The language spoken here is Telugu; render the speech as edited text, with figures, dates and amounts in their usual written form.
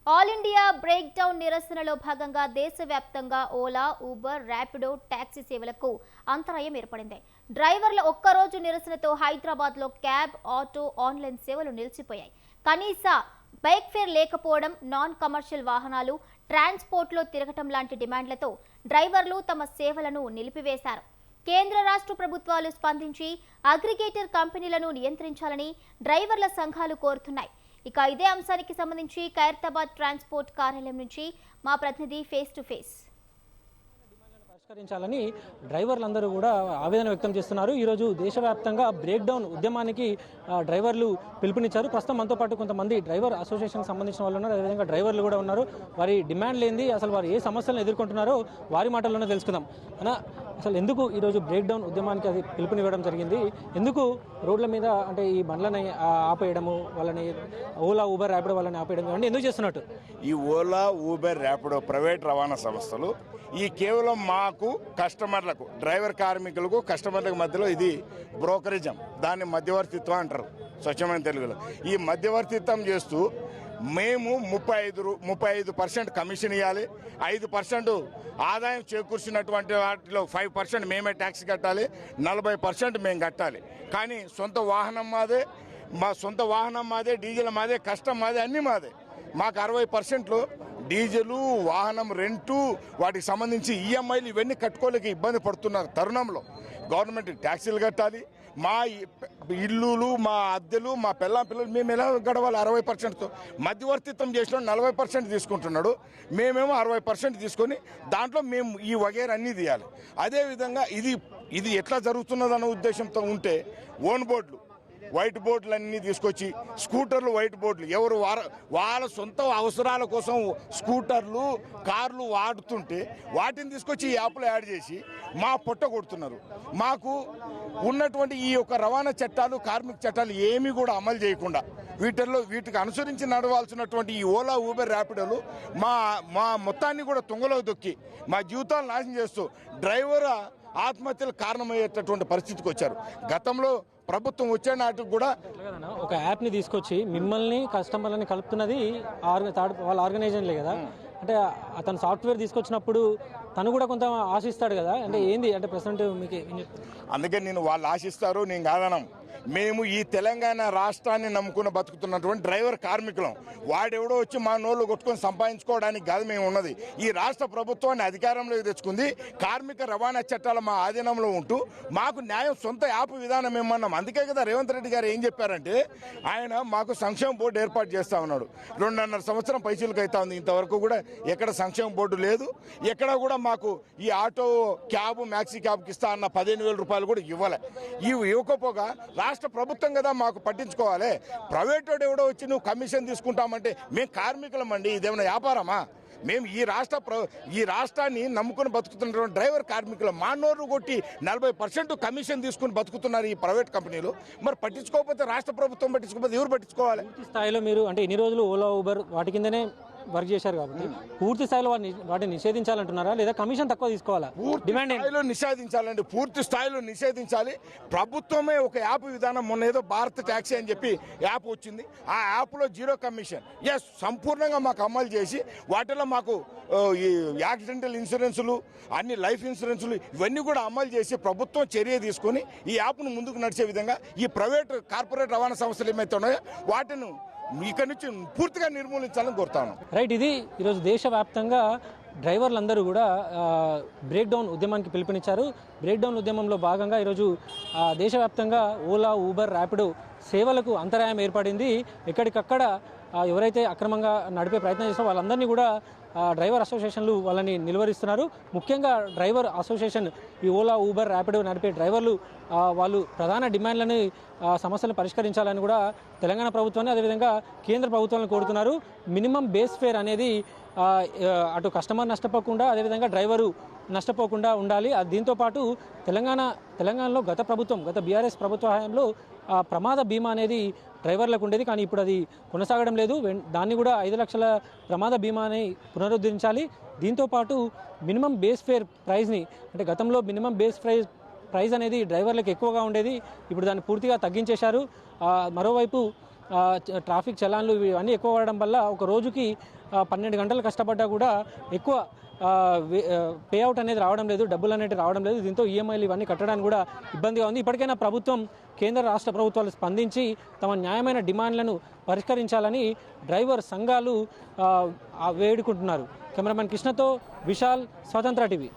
ఆల్ ఇండియా బ్రేక్ డౌన్ నిరసనలో భాగంగా దేశవ్యాప్తంగా ఓలా, ఊబర్, ర్యాపిడో టాక్సీ సేవలకు అంతరాయం ఏర్పడింది. డ్రైవర్ల ఒక్కరోజు నిరసనతో హైదరాబాద్లో క్యాబ్, ఆటో, ఆన్లైన్ సేవలు నిలిచిపోయాయి. కనీస బైక్ ఫేర్ లేకపోవడం, నాన్ కమర్షియల్ వాహనాలు ట్రాన్స్పోర్ట్లో తిరగటం లాంటి డిమాండ్లతో డ్రైవర్లు తమ సేవలను నిలిపివేశారు. కేంద్ర రాష్ట్ర ప్రభుత్వాలు స్పందించి అగ్రిగేటర్ కంపెనీలను నియంత్రించాలని డ్రైవర్ల సంఘాలు కోరుతున్నాయి. ఇక ఇదే అంశానికి సంబంధించి ఖైరతాబాద్ ట్రాన్స్పోర్ట్ కార్యాలయం నుంచి మా ప్రతినిధి ఫేస్ టు ఫేస్. పరిష్కరించాలని డ్రైవర్లందరూ కూడా ఆవేదన వ్యక్తం చేస్తున్నారు. ఈరోజు దేశవ్యాప్తంగా బ్రేక్ డౌన్ ఉద్యమానికి డ్రైవర్లు పిలుపునిచ్చారు. ప్రస్తుతం మనతో పాటు కొంతమంది డ్రైవర్ అసోసియేషన్కి సంబంధించిన వాళ్ళు ఉన్నారు, అదేవిధంగా డ్రైవర్లు కూడా ఉన్నారు. వారి డిమాండ్లు ఏంది, అసలు వారు ఏ సమస్యలను ఎదుర్కొంటున్నారో వారి మాటల్లోనే తెలుసుకుందాం. అసలు ఎందుకు ఈరోజు బ్రేక్ డౌన్ ఉద్యమానికి అది పిలుపునివ్వడం జరిగింది? ఎందుకు రోడ్ల మీద అంటే ఈ బండ్లని ఆపేయడము, వాళ్ళని ఓలా, ఊబర్, ర్యాపిడో వాళ్ళని ఆపేయడం ఇవన్నీ ఎందుకు చేస్తున్నట్టు? ఈ ఓలా, ఊబర్, ర్యాపిడో ప్రైవేట్ రవాణా సంస్థలు ఈ కేవలం మాకు కస్టమర్లకు, డ్రైవర్ కార్మికులకు కస్టమర్లకు మధ్యలో ఇది బ్రోకరేజం, దాన్ని మధ్యవర్తిత్వం అంటారు స్వచ్ఛమైన తెలుగులో. ఈ మధ్యవర్తిత్వం చేస్తూ మేము 35% కమిషన్ ఇవ్వాలి, 5% ఆదాయం చేకూర్చినటువంటి వాటిలో 5% మేమే ట్యాక్స్ కట్టాలి, 40% మేము కట్టాలి. కానీ సొంత వాహనం మాదే, మా సొంత వాహనం మాదే, డీజిల్ మాదే, కష్టం మాదే, అన్నీ మాదే. మాకు 60% డీజిలు, వాహనం రెంటు, వాటికి సంబంధించి ఈఎంఐలు ఇవన్నీ కట్టుకోలేక ఇబ్బంది పడుతున్న తరుణంలో గవర్నమెంట్ ట్యాక్సీలు కట్టాలి. మా ఇల్లులు, మా అద్దెలు, మా పిల్లలు మేము ఎలా గడవాలి? 60%తో మధ్యవర్తిత్వం చేసిన 40% తీసుకుంటున్నాడు, మేమేమో 60% తీసుకొని దాంట్లో మేము ఈ వగేరు అన్నీ తీయాలి. అదేవిధంగా ఇది ఎట్లా జరుగుతున్నదన్న ఉద్దేశంతో ఉంటే ఓన్ బోర్డులు, వైట్ బోర్డులన్నీ తీసుకొచ్చి, స్కూటర్లు, వైట్ బోర్డులు ఎవరు వాళ్ళ సొంత అవసరాల కోసం స్కూటర్లు, కార్లు వాడుతుంటే వాటిని తీసుకొచ్చి ఈ యాప్లో యాడ్ చేసి మా పొట్ట కొడుతున్నారు. మాకు ఉన్నటువంటి ఈ యొక్క రవాణా చట్టాలు, కార్మిక చట్టాలు ఏమీ కూడా అమలు చేయకుండా వీటికి అనుసరించి నడవాల్సినటువంటి ఈ ఓలా, ఊబర్, ర్యాపిడోలు మా మొత్తాన్ని కూడా తుంగలో దొక్కి మా జీవితాలు నాశనం చేస్తూ డ్రైవర్ ఆత్మహత్యలకు కారణమయ్యేటటువంటి పరిస్థితికి వచ్చారు. గతంలో ప్రభుత్వం వచ్చే నాటికి కూడా ఒక యాప్ని తీసుకొచ్చి మిమ్మల్ని కస్టమర్లని కలుపుతున్నది వాళ్ళ ఆర్గనైజేషన్లే కదా. అంటే అతను సాఫ్ట్వేర్ తీసుకొచ్చినప్పుడు తను కూడా కొంత ఆశిస్తాడు కదా. అంటే ఏంది అంటే ప్రెసెంట్ మీకు అందుకే నేను వాళ్ళు ఆశిస్తారు, నేను కాదనం. మేము ఈ తెలంగాణ రాష్ట్రాన్ని నమ్ముకుని బతుకుతున్నటువంటి డ్రైవర్ కార్మికులం. వాడెవడో వచ్చి మా నోళ్ళు కొట్టుకొని సంపాదించుకోవడానికి కాదు మేము ఉన్నది. ఈ రాష్ట్ర ప్రభుత్వాన్ని అధికారంలోకి తెచ్చుకుంది, కార్మిక రవాణా చట్టాలు మా ఆధీనంలో ఉంటూ మాకు న్యాయం సొంత యాప్ విధానం ఏమన్నాం. అందుకే కదా రేవంత్ రెడ్డి గారు ఏం చెప్పారంటే, ఆయన మాకు సంక్షేమ బోర్డు ఏర్పాటు చేస్తా ఉన్నాడు. 2.5 సంవత్సరం పైసలకు అవుతా ఉంది, ఇంతవరకు కూడా ఎక్కడ సంక్షేమ బోర్డు లేదు. ఎక్కడ కూడా మాకు ఈ ఆటో, క్యాబ్, మ్యాక్సీ క్యాబ్కి ఇస్తా అన్న 15,000 రూపాయలు కూడా ఇవ్వలే. ఇవి ఇవ్వకపోగా రాష్ట్ర ప్రభుత్వం కదా మాకు పట్టించుకోవాలి. ప్రైవేట్ వాడు ఎవడో వచ్చి నువ్వు కమిషన్ తీసుకుంటామంటే మేము కార్మికులమండి, ఇదేమైనా వ్యాపారమా? మేము ఈ రాష్ట్రాన్ని నమ్ముకుని బతుకుతున్నటువంటి డ్రైవర్ కార్మికులు మా నోరు కొట్టి 40% కమిషన్ తీసుకుని బతుకుతున్నారు ఈ ప్రైవేట్ కంపెనీలు. మరి పట్టించుకోకపోతే రాష్ట్ర ప్రభుత్వం పట్టించుకోకపోతే ఎవరు పట్టించుకోవాలి? పూర్తి స్థాయిలో మీరు అంటే ఇన్ని రోజులు ఓలా, ఊబర్ వాటి కిందనే వర్క్ చేశారు కాబట్టి పూర్తి స్థాయిలో వాటిని నిషేధించాలంటున్నారా, లేదా కమిషన్ తక్కువ తీసుకోవాలా? డిమాండ్ నిషేధించాలండి, పూర్తి స్థాయిలో నిషేధించాలి. ప్రభుత్వమే ఒక యాప్ విధానం, మొన్న ఏదో భారత్ ట్యాక్సీ అని చెప్పి యాప్ వచ్చింది, ఆ యాప్లో 0 కమిషన్ సంపూర్ణంగా మాకు అమలు చేసి వాటిలో మాకు ఈ యాక్సిడెంటల్ ఇన్సూరెన్సులు, అన్ని లైఫ్ ఇన్సూరెన్సులు ఇవన్నీ కూడా అమలు చేసి ప్రభుత్వం చర్య తీసుకొని ఈ యాప్ను ముందుకు నడిచే విధంగా ఈ ప్రైవేట్ కార్పొరేట్ రవాణా సంస్థలు ఏమైతే ఉన్నాయో వాటిని ఇక్కడ నుంచి పూర్తిగా నిర్మూలించాలని కోరుతాను. రైట్, ఇది ఈరోజు దేశవ్యాప్తంగా డ్రైవర్లందరూ కూడా బ్రేక్ డౌన్ ఉద్యమానికి పిలుపునిచ్చారు. బ్రేక్ డౌన్ ఉద్యమంలో భాగంగా ఈరోజు దేశవ్యాప్తంగా ఓలా, ఊబర్, ర్యాపిడో సేవలకు అంతరాయం ఏర్పడింది. ఎక్కడికక్కడ ఎవరైతే అక్రమంగా నడిపే ప్రయత్నం చేస్తారో వాళ్ళందరినీ కూడా డ్రైవర్ అసోసియేషన్లు వాళ్ళని నిలువరిస్తున్నారు. ముఖ్యంగా డ్రైవర్ అసోసియేషన్ ఈ ఓలా, ఊబర్, ర్యాపిడో నడిపే డ్రైవర్లు వాళ్ళు ప్రధాన డిమాండ్లను, సమస్యలను పరిష్కరించాలని కూడా తెలంగాణ ప్రభుత్వాన్ని, అదేవిధంగా కేంద్ర ప్రభుత్వాలను కోరుతున్నారు. మినిమం బేస్ ఫేర్ అనేది అటు కస్టమర్ నష్టపోకుండా, అదేవిధంగా డ్రైవరు నష్టపోకుండా ఉండాలి. దీంతోపాటు తెలంగాణలో గత బీఆర్ఎస్ ప్రభుత్వ హయాంలో ప్రమాద బీమా అనేది డ్రైవర్లకు ఉండేది, కానీ ఇప్పుడు అది కొనసాగడం లేదు. దాన్ని కూడా 5 లక్షల ప్రమాద బీమాని పునరుద్ధరించాలి. దీంతోపాటు మినిమం బేస్ ఫేర్ ప్రైజ్ని, అంటే గతంలో మినిమం బేస్ ప్రైజ్ అనేది డ్రైవర్లకు ఎక్కువగా ఉండేది, ఇప్పుడు దాన్ని పూర్తిగా తగ్గించేశారు. మరోవైపు ట్రాఫిక్ చలాన్లు ఇవన్నీ ఎక్కువ పడడం వల్ల ఒక రోజుకి 12 గంటలు కష్టపడ్డా కూడా ఎక్కువ పే అవుట్ అనేది రావడం లేదు, డబ్బులు అనేవి రావడం లేదు. దీంతో ఈఎంఐలు ఇవన్నీ కట్టడానికి కూడా ఇబ్బందిగా ఉంది. ఇప్పటికైనా ప్రభుత్వం, కేంద్ర రాష్ట్ర ప్రభుత్వాలు స్పందించి తమ న్యాయమైన డిమాండ్లను పరిష్కరించాలని డ్రైవర్ సంఘాలు వేడుకుంటున్నారు. కెమెరామెన్ కృష్ణతో విశాల్, స్వతంత్ర టీవీ.